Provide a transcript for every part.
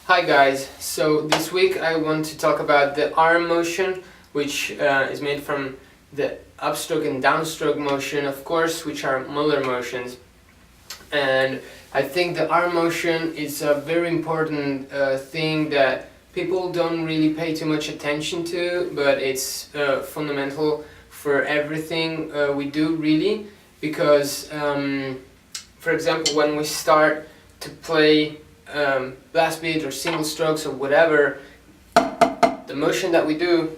Hi guys, so this week I want to talk about the arm motion, which is made from the upstroke and downstroke motion, of course, which are Muller motions. And I think the arm motion is a very important thing that people don't really pay too much attention to, but it's fundamental for everything we do, really, because for example, when we start to play blast beat or single strokes or whatever, the motion that we do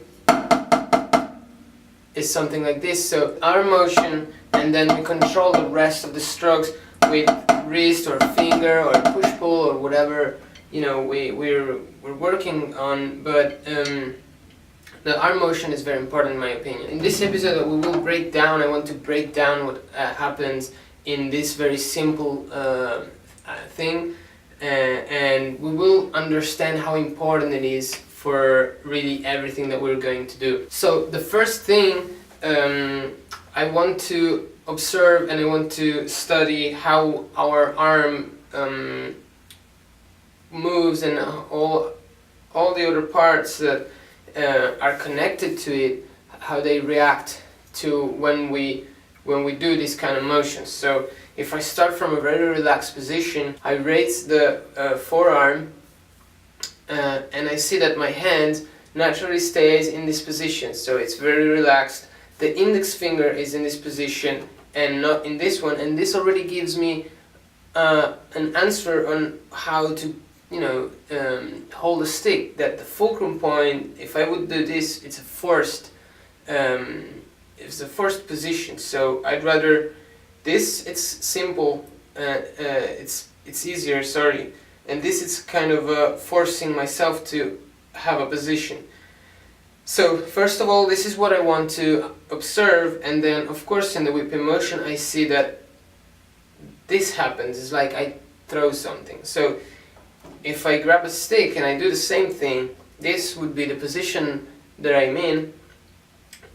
is something like this. So arm motion, and then we control the rest of the strokes with wrist or finger or push-pull or whatever, you know, we're working on. But the arm motion is very important in my opinion. In this episode we will break down, I want to break down what happens in this very simple thing, and we will understand how important it is for really everything that we're going to do. So the first thing, I want to observe and I want to study how our arm moves, and all the other parts that are connected to it, how they react to when we do this kind of motion. So if I start from a very relaxed position, I raise the forearm and I see that my hand naturally stays in this position, so it's very relaxed. The index finger is in this position and not in this one, and this already gives me an answer on how to, you know, hold a stick. That the fulcrum point, if I would do this, it's a forced position. So I'd rather this. It's simple. It's easier. Sorry. And this is kind of forcing myself to have a position. So first of all, this is what I want to observe, and then of course in the whipping motion I see that this happens. It's like I throw something. So if I grab a stick and I do the same thing, this would be the position that I'm in,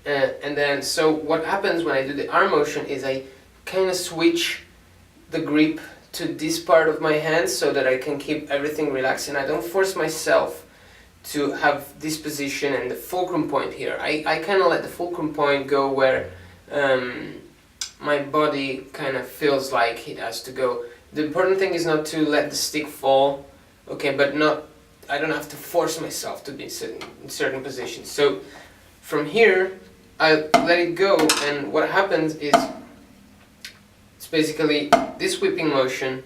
and then so what happens when I do the arm motion is I kind of switch the grip to this part of my hand so that I can keep everything relaxed and I don't force myself to have this position and the fulcrum point here. I kind of let the fulcrum point go where my body kind of feels like it has to go. The important thing is not to let the stick fall, okay, but I don't have to force myself to be in certain positions. So from here I let it go, and what happens is it's basically this whipping motion.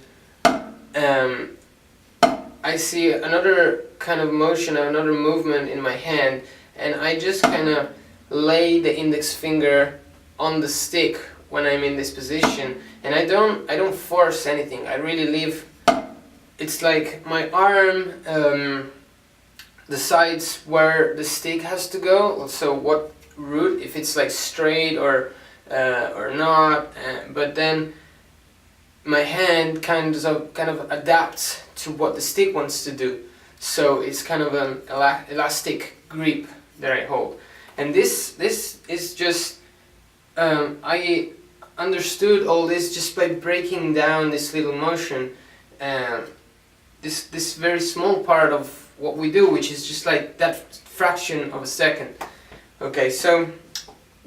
I see another kind of motion, another movement in my hand, and I just kind of lay the index finger on the stick when I'm in this position, and I don't force anything. I really leave. It's like my arm decides where the stick has to go. So what route, if it's like straight or not, but then my hand kind of adapts to what the stick wants to do. So it's kind of an elastic grip that I hold. And this is just, I understood all this just by breaking down this little motion, this very small part of what we do, which is just like that fraction of a second. Okay, so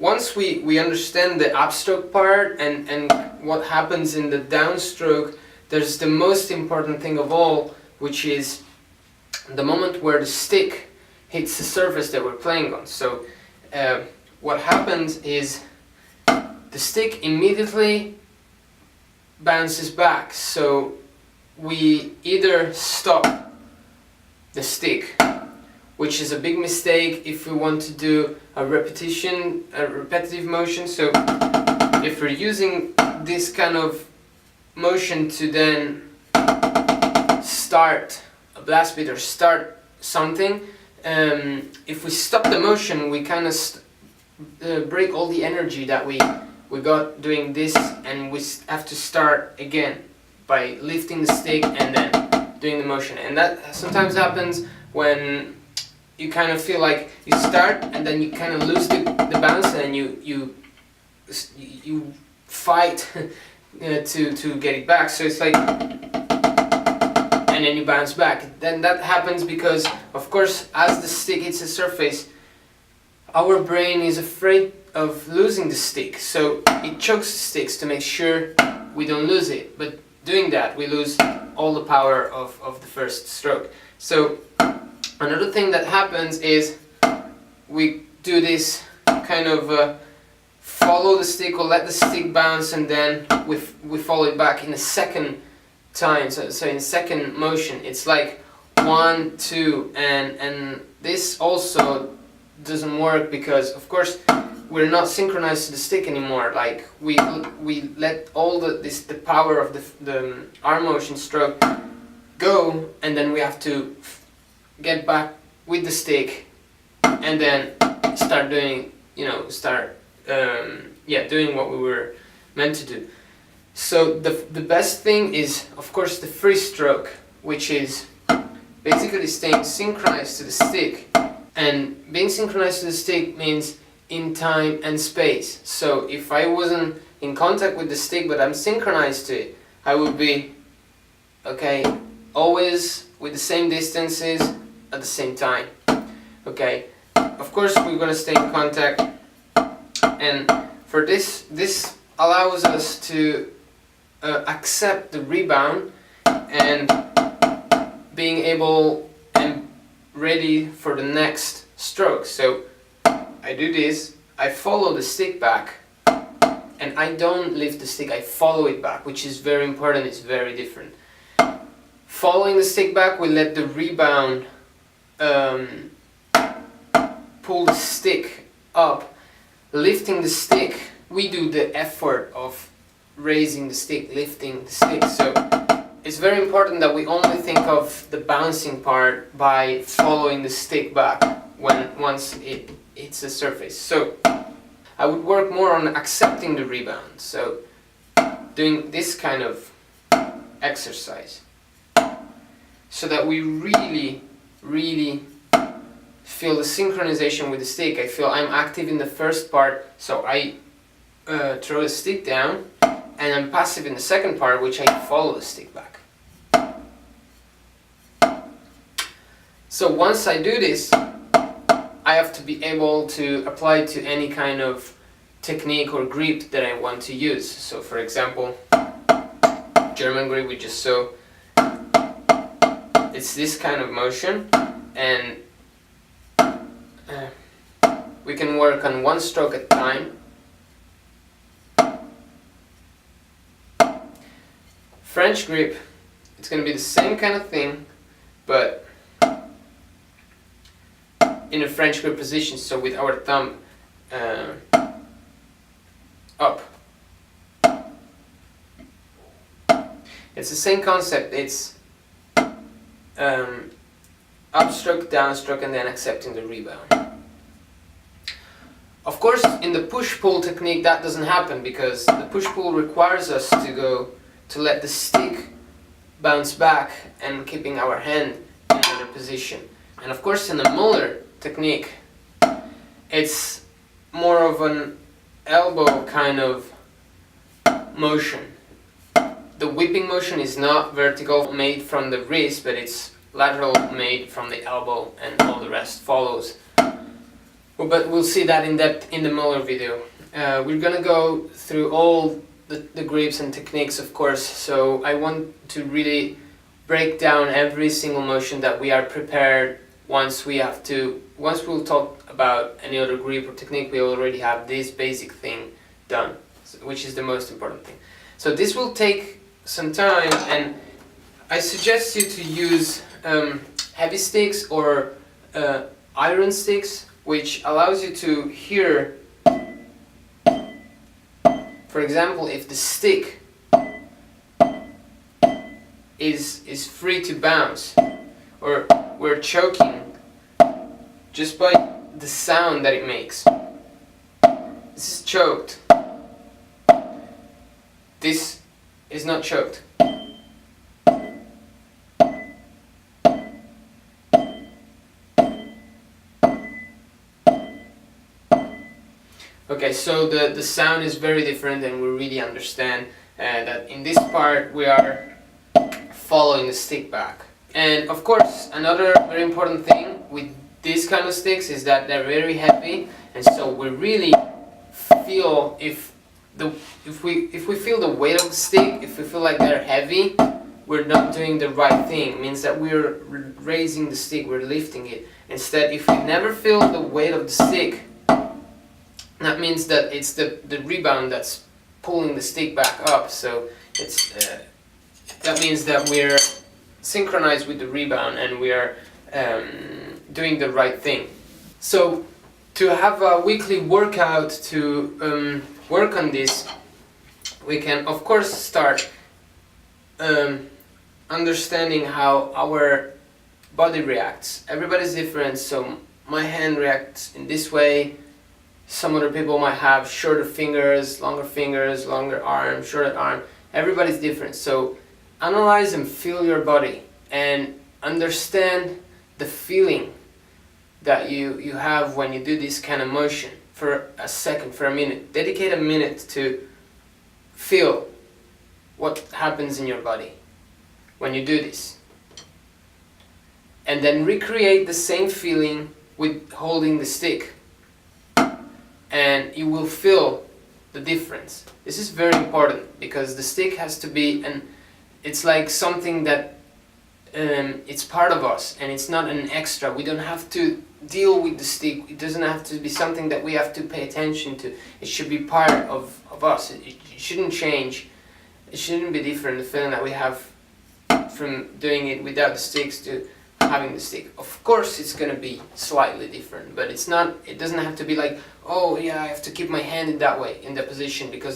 once we understand the upstroke part and what happens in the downstroke, there's the most important thing of all, which is the moment where the stick hits the surface that we're playing on. So what happens is the stick immediately bounces back. So we either stop the stick, which is a big mistake if we want to do a repetitive motion. So if we're using this kind of motion to then start a blast beat or start something, if we stop the motion, we kind of break all the energy that we got doing this, and we have to start again by lifting the stick and then doing the motion. And that sometimes happens when you kind of feel like you start and then you kind of lose the bounce, and you fight to get it back. So it's like, and and then you bounce back. Then that happens because, of course, as the stick hits the surface, our brain is afraid of losing the stick, so it chokes the sticks to make sure we don't lose it. But doing that, we lose all the power of the first stroke. So another thing that happens is we do this kind of follow the stick or let the stick bounce, and then we follow it back in a second time. So in second motion, it's like 1, 2, and this also doesn't work because, of course, we're not synchronized to the stick anymore. Like we let all the power of the arm motion stroke go, and then we have to get back with the stick and then start doing, doing what we were meant to do. So the best thing is, of course, the free stroke, which is basically staying synchronized to the stick. And being synchronized to the stick means in time and space. So if I wasn't in contact with the stick but I'm synchronized to it, I would be always with the same distances at the same time. Okay, of course we're gonna stay in contact, and for this allows us to accept the rebound and being able and ready for the next stroke. So I do this, I follow the stick back, and I don't lift the stick, I follow it back, which is very important, it's very different. Following the stick back, we let the rebound pull the stick up. Lifting the stick, we do the effort of raising the stick, lifting the stick. So it's very important that we only think of the bouncing part by following the stick back once it hits the surface. So I would work more on accepting the rebound, so doing this kind of exercise so that we really feel the synchronization with the stick. I feel I'm active in the first part, so I throw the stick down, and I'm passive in the second part, which I follow the stick back. So once I do this, I have to be able to apply it to any kind of technique or grip that I want to use. So for example, German grip we just saw, it's this kind of motion, and we can work on one stroke at a time. French grip, it's going to be the same kind of thing, but in a French grip position, so with our thumb up. It's the same concept, it's upstroke, downstroke, and then accepting the rebound. Of course, in the push-pull technique that doesn't happen, because the push-pull requires us to let the stick bounce back and keeping our hand in another position. And of course in the Muller technique, it's more of an elbow kind of motion. The whipping motion is not vertical, made from the wrist, but it's lateral, made from the elbow, and all the rest follows. But we'll see that in depth in the Muller video. We're gonna go through all the grips and techniques, of course, so I want to really break down every single motion that we are prepared. Once we'll talk about any other grip or technique, we already have this basic thing done, which is the most important thing. So this will take some time, and I suggest you to use heavy sticks or iron sticks, which allows you to hear. For example, if the stick is free to bounce, or we're choking just by the sound that it makes. This is choked. This is not choked. Okay, so the sound is very different, and we really understand that in this part we are following the stick back. And of course, another very important thing with these kind of sticks is that they're very heavy, and so we really feel if we feel the weight of the stick, if we feel like they're heavy, we're not doing the right thing. It means that we're raising the stick, we're lifting it. Instead, if we never feel the weight of the stick, that means that it's the rebound that's pulling the stick back up. So it's that means that we're synchronized with the rebound and we are doing the right thing. So to have a weekly workout to work on this, we can of course start understanding how our body reacts. Everybody's different, so my hand reacts in this way. Some other people might have shorter fingers, longer arm, shorter arm. Everybody's different. So analyze and feel your body and understand the feeling that you have when you do this kind of motion for a second, for a minute. Dedicate a minute to feel what happens in your body when you do this. And then recreate the same feeling with holding the stick. And you will feel the difference. This is very important because the stick has to be it's like something that it's part of us and it's not an extra. We don't have to deal with the stick. It doesn't have to be something that we have to pay attention to. It should be part of us. It shouldn't change. It shouldn't be different, the feeling that we have from doing it without the sticks to having the stick. Of course it's going to be slightly different, but it doesn't have to be like, oh yeah, I have to keep my hand in that way, in that position because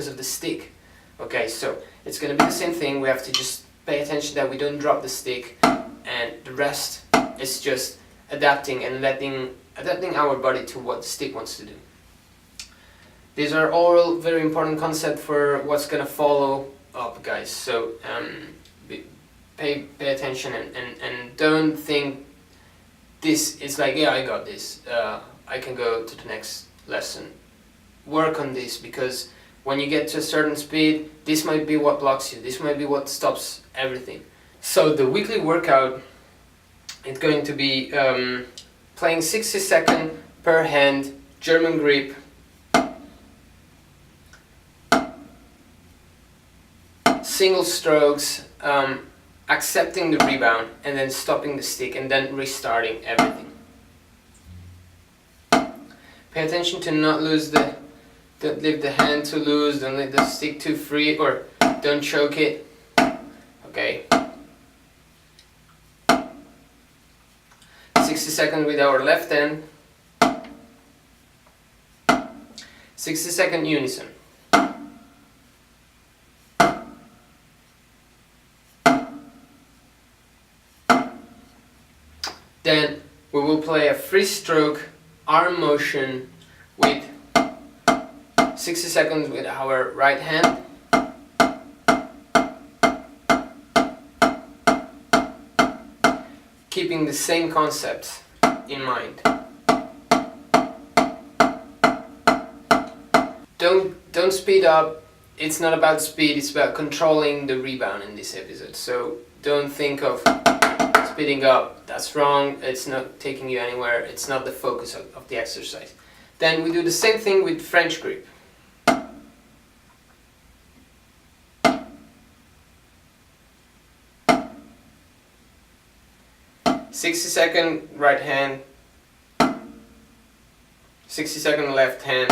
of the stick. Okay, so it's going to be the same thing. We have to just pay attention that we don't drop the stick, and the rest is just adapting and adapting our body to what the stick wants to do. These are all very important concepts for what's going to follow up, guys. So pay attention and don't think this is like, yeah, I got this, I can go to the next lesson. Work on this, because when you get to a certain speed, this might be what blocks you, this might be what stops everything. So the weekly workout is going to be playing 60 seconds per hand, German grip, single strokes, accepting the rebound and then stopping the stick and then restarting everything. Pay attention to not lose don't leave the hand too loose, don't leave the stick too free, or don't choke it. Okay. 60 seconds with our left hand. 60-second unison. Then we will play a free stroke arm motion with 60 seconds with our right hand. Keeping the same concept in mind. Don't speed up. It's not about speed, it's about controlling the rebound in this episode. So don't think of speeding up. That's wrong. It's not taking you anywhere. It's not the focus of the exercise. Then we do the same thing with French grip. "60-second right hand, 60-second left hand,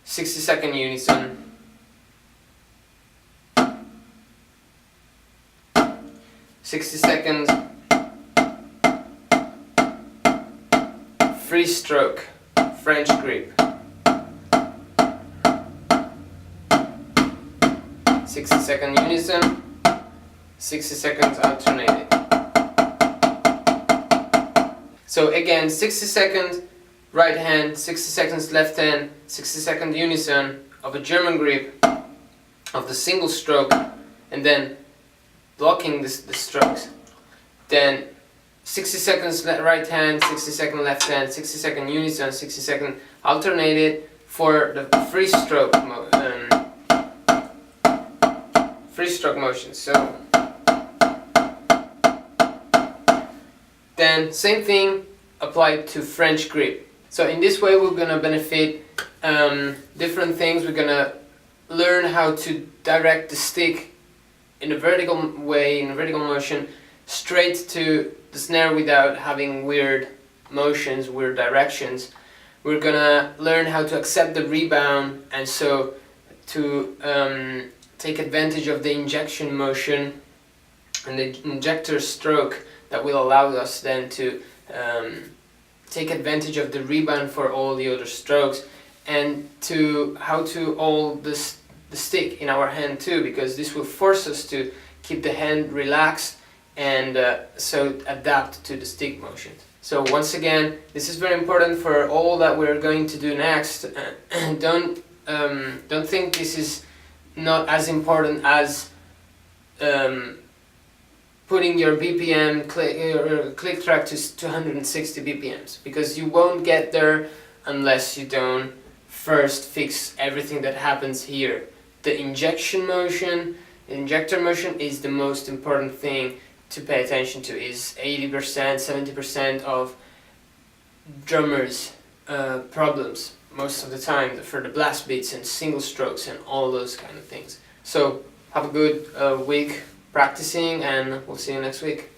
60-second unison, 60 seconds free stroke French grip, 60-second unison, 60 seconds alternated." So again, 60 seconds right hand, 60 seconds left hand, 60-second unison of a German grip, of the single stroke, and then blocking the strokes. Then 60 seconds right hand, 60-second left hand, 60-second unison, 60-second alternated for the free stroke motion. So Then same thing applied to French grip. So in this way we're gonna benefit different things. We're gonna learn how to direct the stick in a vertical way, in a vertical motion, straight to the snare without having weird motions, weird directions. We're gonna learn how to accept the rebound, and so to take advantage of the injection motion and the injector stroke that will allow us then to take advantage of the rebound for all the other strokes, and to how to hold the stick in our hand too, because this will force us to keep the hand relaxed and so adapt to the stick motion. So once again, this is very important for all that we're going to do next. Don't think this is not as important as putting your BPM click track to 260 BPMs, because you won't get there unless you don't first fix everything that happens here. The injection motion, the injector motion is the most important thing to pay attention to. Is 80%, 70% of drummers' problems most of the time for the blast beats and single strokes and all those kind of things. So have a good week practicing, and we'll see you next week.